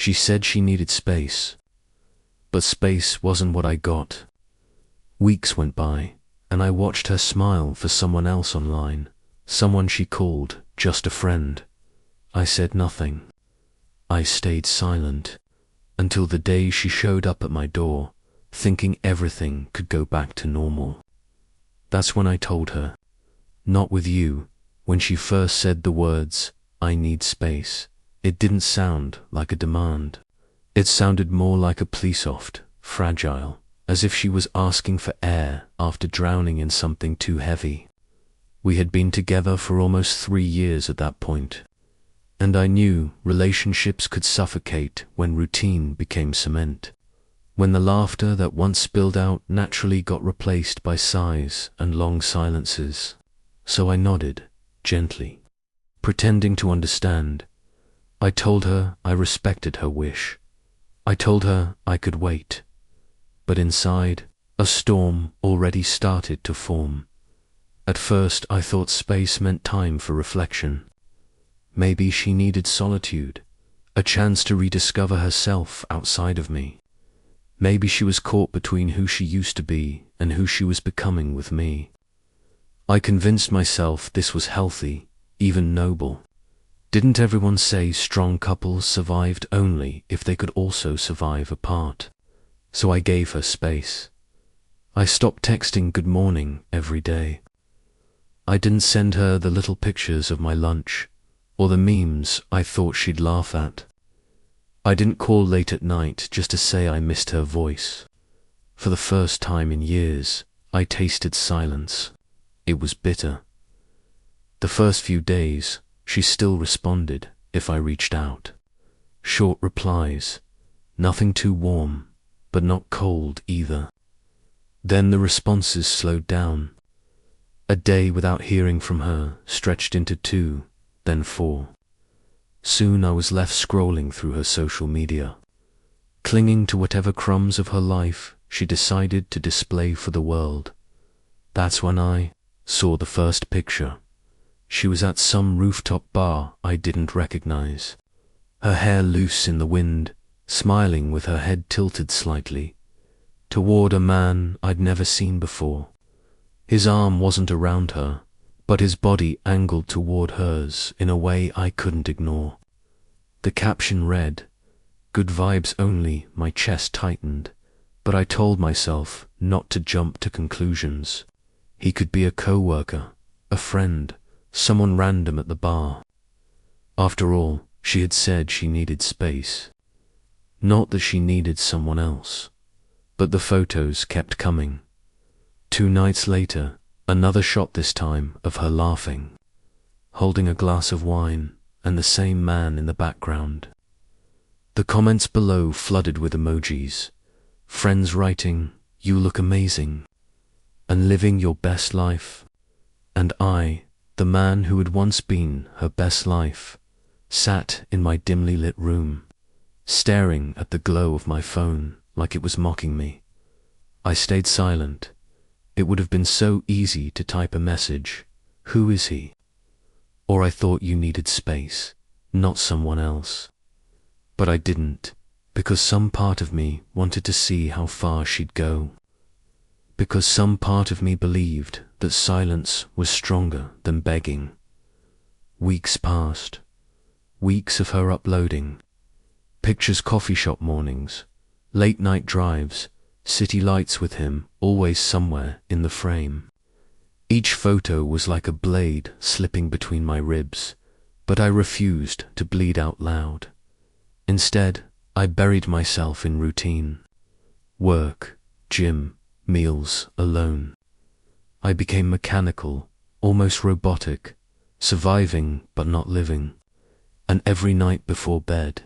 She said she needed space, but space wasn't what I got. Weeks went by, and I watched her smile for someone else online, someone she called just a friend. I said nothing. I stayed silent until the day she showed up at my door, thinking everything could go back to normal. That's when I told her, not with you. When she first said the words, "I need space," it didn't sound like a demand. It sounded more like a plea, soft, fragile, as if she was asking for air after drowning in something too heavy. We had been together for almost 3 years at that point, and I knew relationships could suffocate when routine became cement, when the laughter that once spilled out naturally got replaced by sighs and long silences. So I nodded, gently, pretending to understand. I told her I respected her wish. I told her I could wait. But inside, a storm already started to form. At first I thought space meant time for reflection. Maybe she needed solitude, a chance to rediscover herself outside of me. Maybe she was caught between who she used to be and who she was becoming with me. I convinced myself this was healthy, even noble. Didn't everyone say strong couples survived only if they could also survive apart? So I gave her space. I stopped texting good morning every day. I didn't send her the little pictures of my lunch or the memes I thought she'd laugh at. I didn't call late at night just to say I missed her voice. For the first time in years, I tasted silence. It was bitter. The first few days, she still responded if I reached out. Short replies, nothing too warm, but not cold either. Then the responses slowed down. A day without hearing from her stretched into 2, then 4. Soon I was left scrolling through her social media, clinging to whatever crumbs of her life she decided to display for the world. That's when I saw the first picture. She was at some rooftop bar I didn't recognize, her hair loose in the wind, smiling with her head tilted slightly, toward a man I'd never seen before. His arm wasn't around her, but his body angled toward hers in a way I couldn't ignore. The caption read, "Good vibes only." My chest tightened, but I told myself not to jump to conclusions. He could be a coworker, a friend, someone random at the bar. After all, she had said she needed space. Not that she needed someone else. But the photos kept coming. 2 nights later, another shot, this time of her laughing, holding a glass of wine, and the same man in the background. The comments below flooded with emojis, friends writing, "You look amazing," and "living your best life." And I, the man who had once been her best life, sat in my dimly lit room, staring at the glow of my phone like it was mocking me. I stayed silent. It would have been so easy to type a message, "Who is he?" Or "I thought you needed space, not someone else." But I didn't, because some part of me wanted to see how far she'd go. Because some part of me believed that silence was stronger than begging. Weeks passed. Weeks of her uploading. Pictures, coffee shop mornings, late night drives, city lights with him always somewhere in the frame. Each photo was like a blade slipping between my ribs, but I refused to bleed out loud. Instead, I buried myself in routine. Work, gym, meals, alone. I became mechanical, almost robotic, surviving but not living. And every night before bed,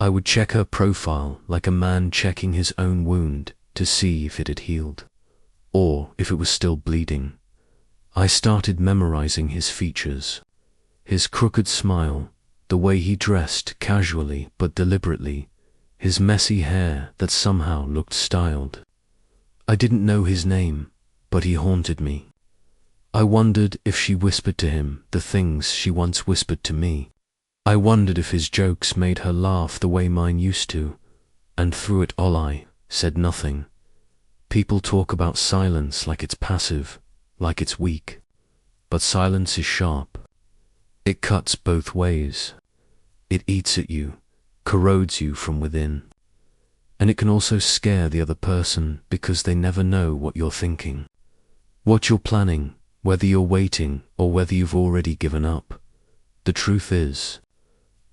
I would check her profile like a man checking his own wound to see if it had healed, or if it was still bleeding. I started memorizing his features, his crooked smile, the way he dressed casually but deliberately, his messy hair that somehow looked styled. I didn't know his name, but he haunted me. I wondered if she whispered to him the things she once whispered to me. I wondered if his jokes made her laugh the way mine used to, and through it all I said nothing. People talk about silence like it's passive, like it's weak. But silence is sharp. It cuts both ways. It eats at you, corrodes you from within. And it can also scare the other person because they never know what you're thinking, what you're planning, whether you're waiting or whether you've already given up. The truth is,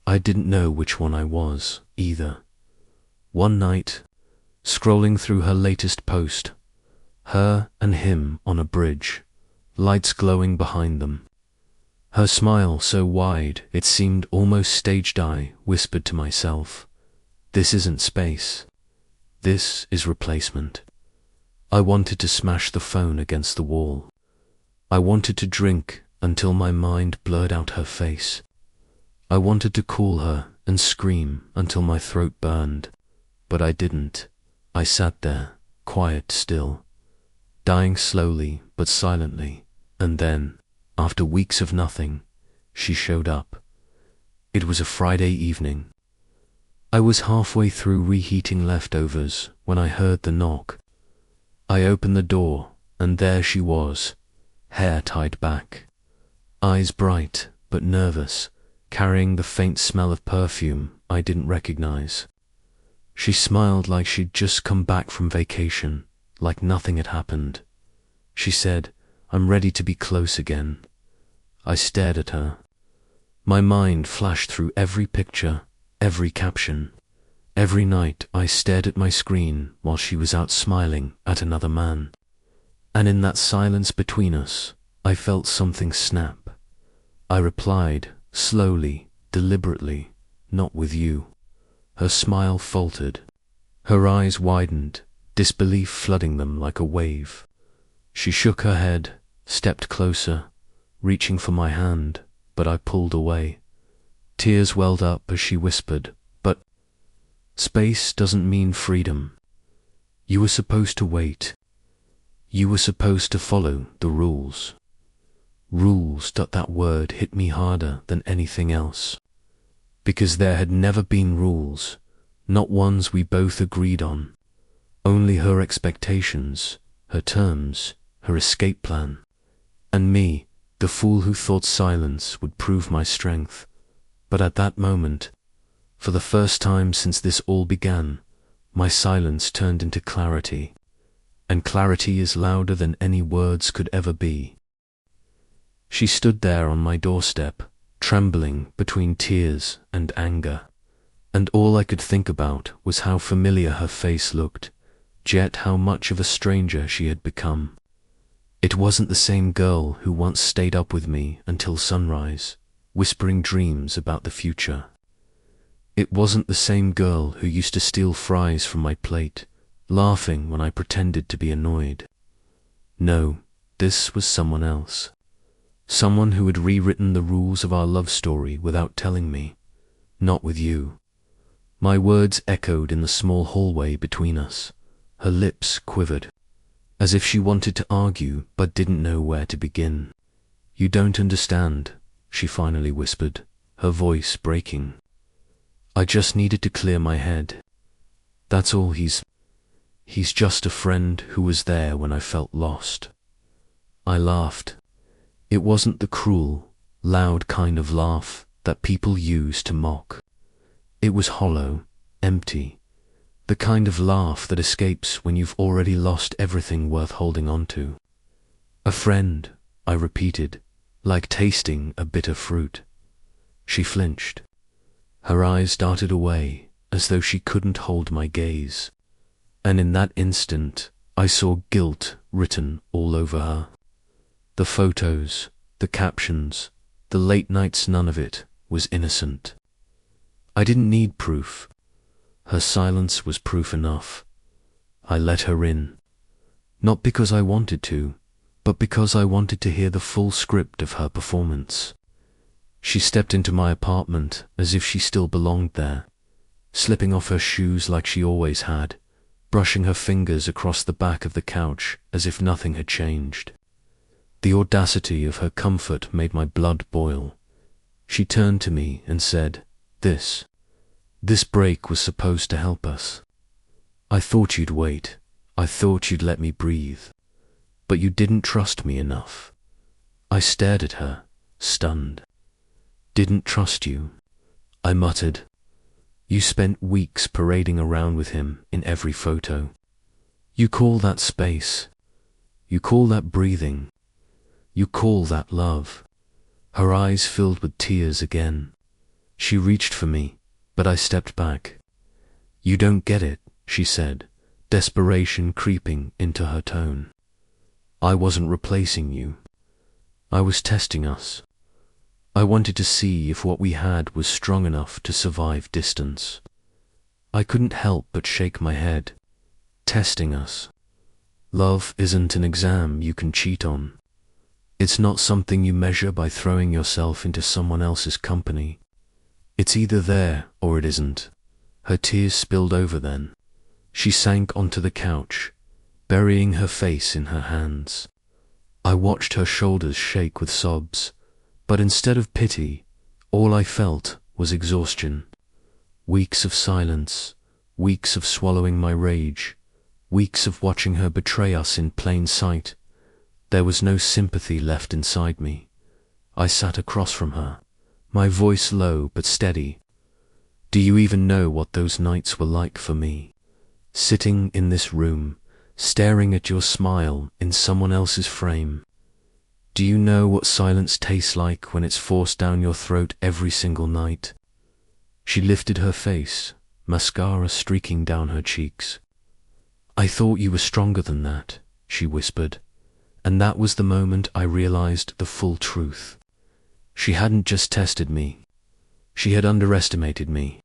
I didn't know which one I was, either. One night, scrolling through her latest post, her and him on a bridge, lights glowing behind them. Her smile so wide it seemed almost staged. I whispered to myself, this isn't space. This is replacement. I wanted to smash the phone against the wall. I wanted to drink until my mind blurred out her face. I wanted to call her and scream until my throat burned, but I didn't. I sat there, quiet still, dying slowly but silently, and then, after weeks of nothing, she showed up. It was a Friday evening. I was halfway through reheating leftovers when I heard the knock. I opened the door, and there she was, hair tied back, eyes bright but nervous, carrying the faint smell of perfume I didn't recognize. She smiled like she'd just come back from vacation, like nothing had happened. She said, I'm ready to be close again. I stared at her. My mind flashed through every picture, every caption. Every night I stared at my screen while she was out smiling at another man. And in that silence between us, I felt something snap. I replied, slowly, deliberately, not with you. Her smile faltered. Her eyes widened, disbelief flooding them like a wave. She shook her head, stepped closer, reaching for my hand, but I pulled away. Tears welled up as she whispered, but space doesn't mean freedom. You were supposed to wait. You were supposed to follow the rules. Rules. That word hit me harder than anything else. Because there had never been rules, not ones we both agreed on. Only her expectations, her terms, her escape plan. And me, the fool who thought silence would prove my strength. But at that moment, for the first time since this all began, my silence turned into clarity. And clarity is louder than any words could ever be. She stood there on my doorstep, trembling between tears and anger. And all I could think about was how familiar her face looked, yet how much of a stranger she had become. It wasn't the same girl who once stayed up with me until sunrise, whispering dreams about the future. It wasn't the same girl who used to steal fries from my plate, laughing when I pretended to be annoyed. No, this was someone else. Someone who had rewritten the rules of our love story without telling me. Not with you. My words echoed in the small hallway between us. Her lips quivered, as if she wanted to argue but didn't know where to begin. You don't understand, she finally whispered, her voice breaking. I just needed to clear my head. That's all. He's just a friend who was there when I felt lost. I laughed. It wasn't the cruel, loud kind of laugh that people use to mock. It was hollow, empty, the kind of laugh that escapes when you've already lost everything worth holding on to. A friend, I repeated, like tasting a bitter fruit. She flinched. Her eyes darted away as though she couldn't hold my gaze. And in that instant, I saw guilt written all over her. The photos, the captions, the late nights, none of it was innocent. I didn't need proof. Her silence was proof enough. I let her in. Not because I wanted to, but because I wanted to hear the full script of her performance. She stepped into my apartment as if she still belonged there, slipping off her shoes like she always had, brushing her fingers across the back of the couch as if nothing had changed. The audacity of her comfort made my blood boil. She turned to me and said, This break was supposed to help us. I thought you'd wait. I thought you'd let me breathe. But you didn't trust me enough. I stared at her, stunned. Didn't trust you, I muttered. You spent weeks parading around with him in every photo. You call that space. You call that breathing. You call that love. Her eyes filled with tears again. She reached for me, but I stepped back. You don't get it, she said, desperation creeping into her tone. I wasn't replacing you. I was testing us. I wanted to see if what we had was strong enough to survive distance. I couldn't help but shake my head. Testing us. Love isn't an exam you can cheat on. It's not something you measure by throwing yourself into someone else's company. It's either there or it isn't. Her tears spilled over then. She sank onto the couch, burying her face in her hands. I watched her shoulders shake with sobs, but instead of pity, all I felt was exhaustion. Weeks of silence, weeks of swallowing my rage, weeks of watching her betray us in plain sight. There was no sympathy left inside me. I sat across from her, my voice low but steady. Do you even know what those nights were like for me? Sitting in this room, staring at your smile in someone else's frame. Do you know what silence tastes like when it's forced down your throat every single night? She lifted her face, mascara streaking down her cheeks. I thought you were stronger than that, she whispered, and that was the moment I realized the full truth. She hadn't just tested me. She had underestimated me.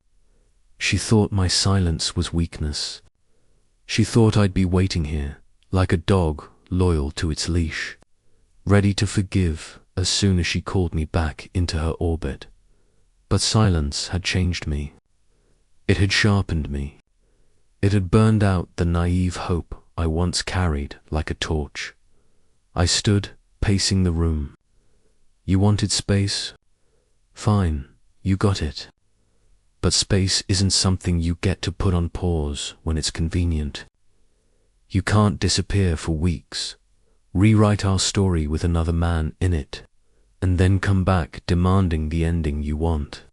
She thought my silence was weakness. She thought I'd be waiting here, like a dog loyal to its leash, ready to forgive as soon as she called me back into her orbit. But silence had changed me. It had sharpened me. It had burned out the naive hope I once carried like a torch. I stood, pacing the room. You wanted space? Fine, you got it. But space isn't something you get to put on pause when it's convenient. You can't disappear for weeks, rewrite our story with another man in it, and then come back demanding the ending you want.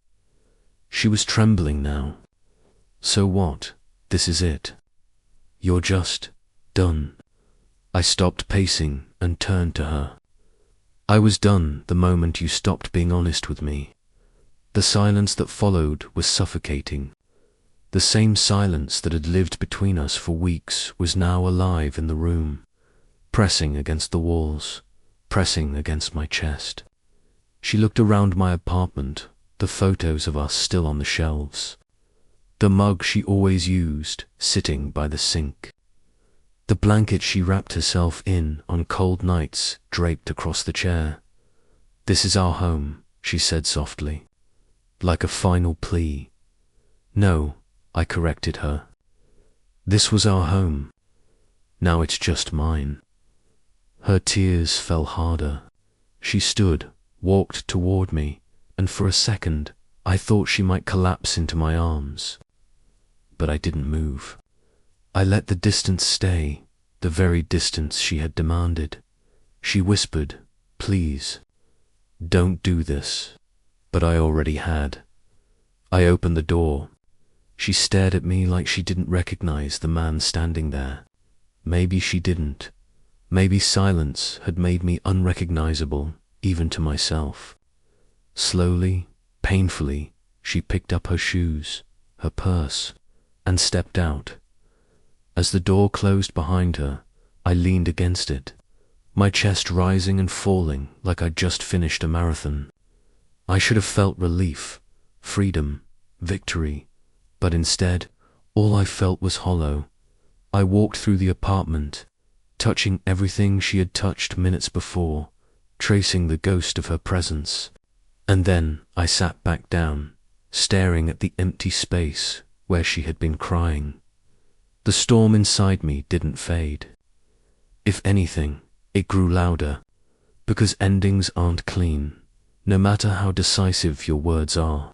She was trembling now. So what? This is it. You're just done. I stopped pacing and turned to her. I was done the moment you stopped being honest with me. The silence that followed was suffocating. The same silence that had lived between us for weeks was now alive in the room, pressing against the walls, pressing against my chest. She looked around my apartment, the photos of us still on the shelves, the mug she always used sitting by the sink, the blanket she wrapped herself in on cold nights draped across the chair. This is our home, she said softly, like a final plea. No, I corrected her. This was our home. Now it's just mine. Her tears fell harder. She stood, walked toward me, and for a second I thought she might collapse into my arms. But I didn't move. I let the distance stay, the very distance she had demanded. She whispered, "Please, don't do this." But I already had. I opened the door. She stared at me like she didn't recognize the man standing there. Maybe she didn't. Maybe silence had made me unrecognizable, even to myself. Slowly, painfully, she picked up her shoes, her purse, and stepped out. As the door closed behind her, I leaned against it, my chest rising and falling like I'd just finished a marathon. I should have felt relief, freedom, victory, but instead, all I felt was hollow. I walked through the apartment, touching everything she had touched minutes before, tracing the ghost of her presence. And then I sat back down, staring at the empty space where she had been crying. The storm inside me didn't fade. If anything, it grew louder, because endings aren't clean. No matter how decisive your words are,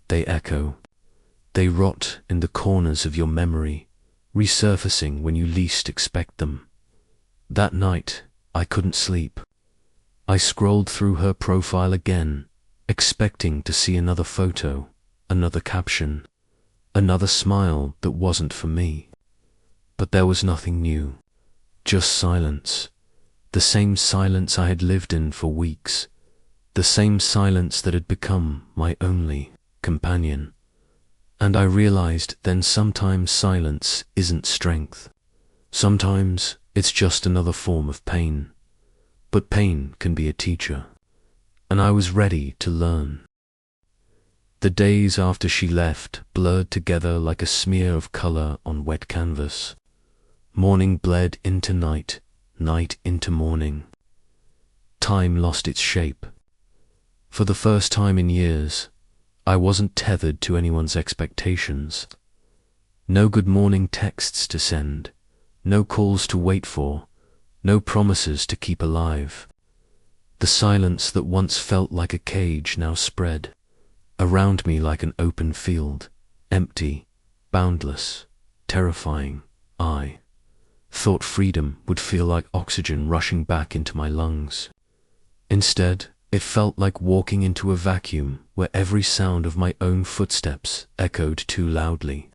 they echo. They rot in the corners of your memory, resurfacing when you least expect them. That night, I couldn't sleep. I scrolled through her profile again, expecting to see another photo, another caption, another smile that wasn't for me. But there was nothing new, just silence. The same silence I had lived in for weeks, the same silence that had become my only companion. And I realized then sometimes silence isn't strength. Sometimes it's just another form of pain. But pain can be a teacher, and I was ready to learn. The days after she left blurred together like a smear of color on wet canvas. Morning bled into night, night into morning. Time lost its shape. For the first time in years, I wasn't tethered to anyone's expectations. No good morning texts to send, no calls to wait for, no promises to keep alive. The silence that once felt like a cage now spread around me like an open field, empty, boundless, terrifying. I thought freedom would feel like oxygen rushing back into my lungs. Instead, it felt like walking into a vacuum where every sound of my own footsteps echoed too loudly.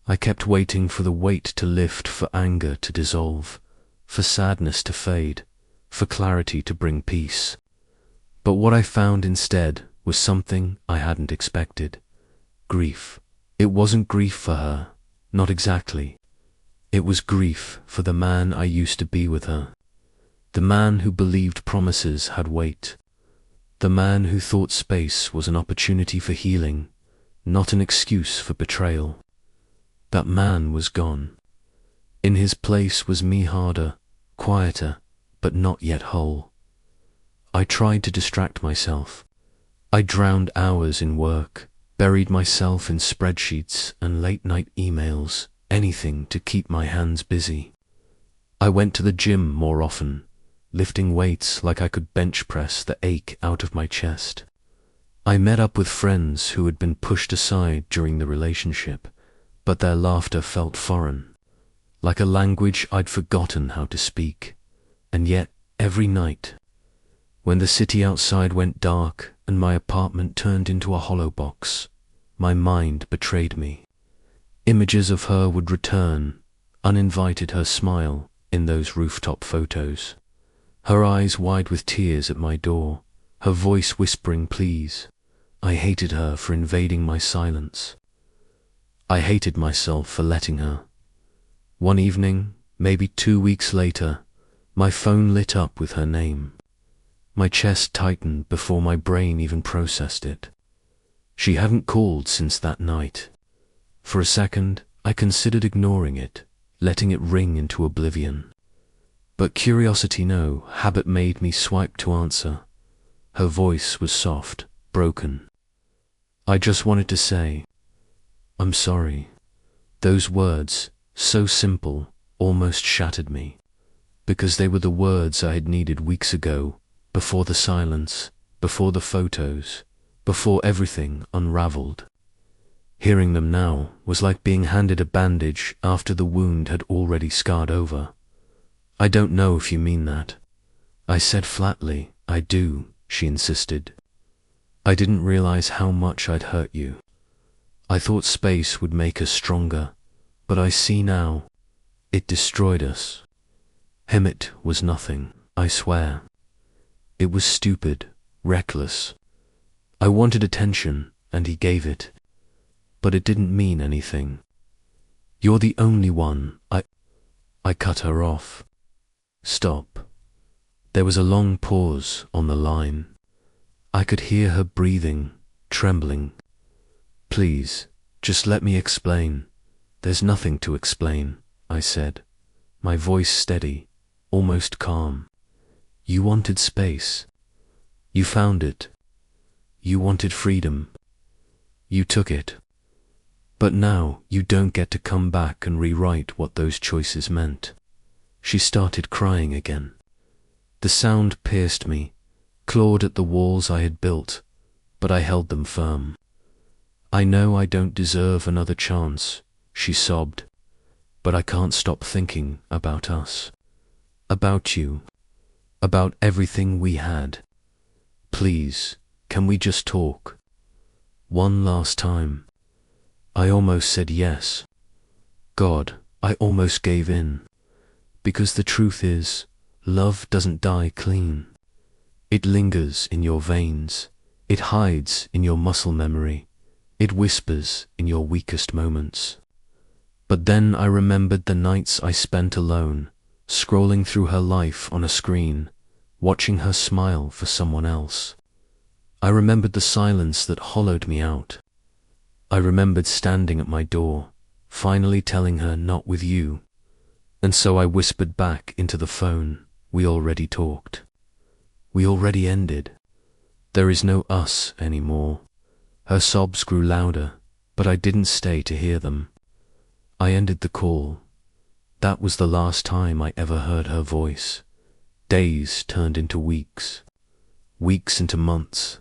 I kept waiting for the weight to lift, for anger to dissolve, for sadness to fade, for clarity to bring peace. But what I found instead was something I hadn't expected. Grief. It wasn't grief for her, not exactly. It was grief for the man I used to be with her. The man who believed promises had weight. The man who thought space was an opportunity for healing, not an excuse for betrayal. That man was gone. In his place was me, harder, quieter, but not yet whole. I tried to distract myself. I drowned hours in work, buried myself in spreadsheets and late-night emails, anything to keep my hands busy. I went to the gym more often, lifting weights like I could bench press the ache out of my chest. I met up with friends who had been pushed aside during the relationship, but their laughter felt foreign, like a language I'd forgotten how to speak. And yet, every night, when the city outside went dark and my apartment turned into a hollow box, my mind betrayed me. Images of her would return, uninvited, her smile in those rooftop photos, her eyes wide with tears at my door, her voice whispering please. I hated her for invading my silence. I hated myself for letting her. One evening, maybe 2 weeks later, my phone lit up with her name. My chest tightened before my brain even processed it. She hadn't called since that night. For a second, I considered ignoring it, letting it ring into oblivion. But curiosity, no, habit made me swipe to answer. Her voice was soft, broken. I just wanted to say, "I'm sorry." Those words, so simple, almost shattered me, because they were the words I had needed weeks ago, before the silence, before the photos, before everything unraveled. Hearing them now was like being handed a bandage after the wound had already scarred over. "I don't know if you mean that." I said flatly. "I do," she insisted. "I didn't realize how much I'd hurt you. I thought space would make us stronger, but I see now, it destroyed us." Hemet was nothing, I swear. It was stupid, reckless. I wanted attention, and he gave it. But it didn't mean anything. "You're the only one." I cut her off. "Stop." There was a long pause on the line. I could hear her breathing, trembling. "Please, just let me explain." "There's nothing to explain," I said, my voice steady, almost calm. "You wanted space. You found it. You wanted freedom. You took it. But now you don't get to come back and rewrite what those choices meant." She started crying again. The sound pierced me, clawed at the walls I had built, but I held them firm. "I know I don't deserve another chance," she sobbed, "but I can't stop thinking about us. About you. About everything we had. Please, can we just talk? One last time." I almost said yes. God, I almost gave in. Because the truth is, love doesn't die clean. It lingers in your veins. It hides in your muscle memory. It whispers in your weakest moments. But then I remembered the nights I spent alone, scrolling through her life on a screen, watching her smile for someone else. I remembered the silence that hollowed me out. I remembered standing at my door, finally telling her not with you. And so I whispered back into the phone, we already talked. We already ended. There is no us anymore. Her sobs grew louder, but I didn't stay to hear them. I ended the call. That was the last time I ever heard her voice. Days turned into weeks. Weeks into months.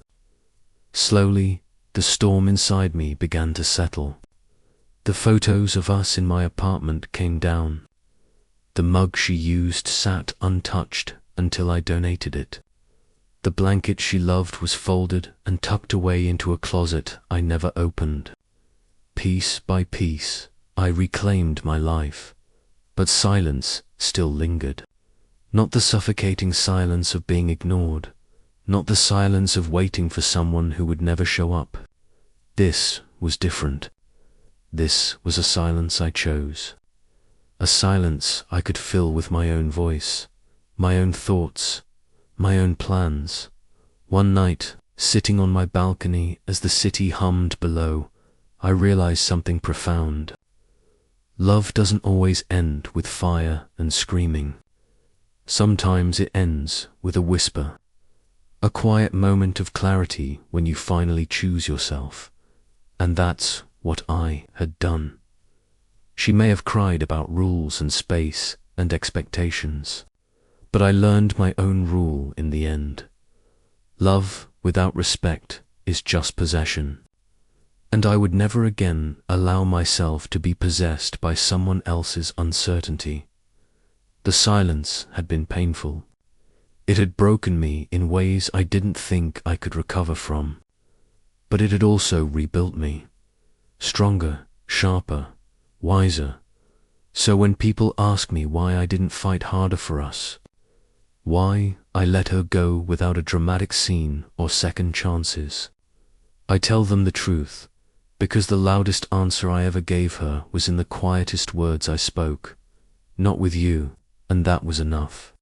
Slowly, the storm inside me began to settle. The photos of us in my apartment came down. The mug she used sat untouched until I donated it. The blanket she loved was folded and tucked away into a closet I never opened. Piece by piece, I reclaimed my life, but silence still lingered. Not the suffocating silence of being ignored, not the silence of waiting for someone who would never show up. This was different. This was a silence I chose. A silence I could fill with my own voice, my own thoughts, my own plans. One night, sitting on my balcony as the city hummed below, I realized something profound. Love doesn't always end with fire and screaming. Sometimes it ends with a whisper, a quiet moment of clarity when you finally choose yourself. And that's what I had done. She may have cried about rules and space and expectations, but I learned my own rule in the end. Love without respect is just possession, and I would never again allow myself to be possessed by someone else's uncertainty. The silence had been painful. It had broken me in ways I didn't think I could recover from, but it had also rebuilt me, stronger, sharper, wiser. So when people ask me why I didn't fight harder for us, why I let her go without a dramatic scene or second chances, I tell them the truth, because the loudest answer I ever gave her was in the quietest words I spoke, not with you, and that was enough.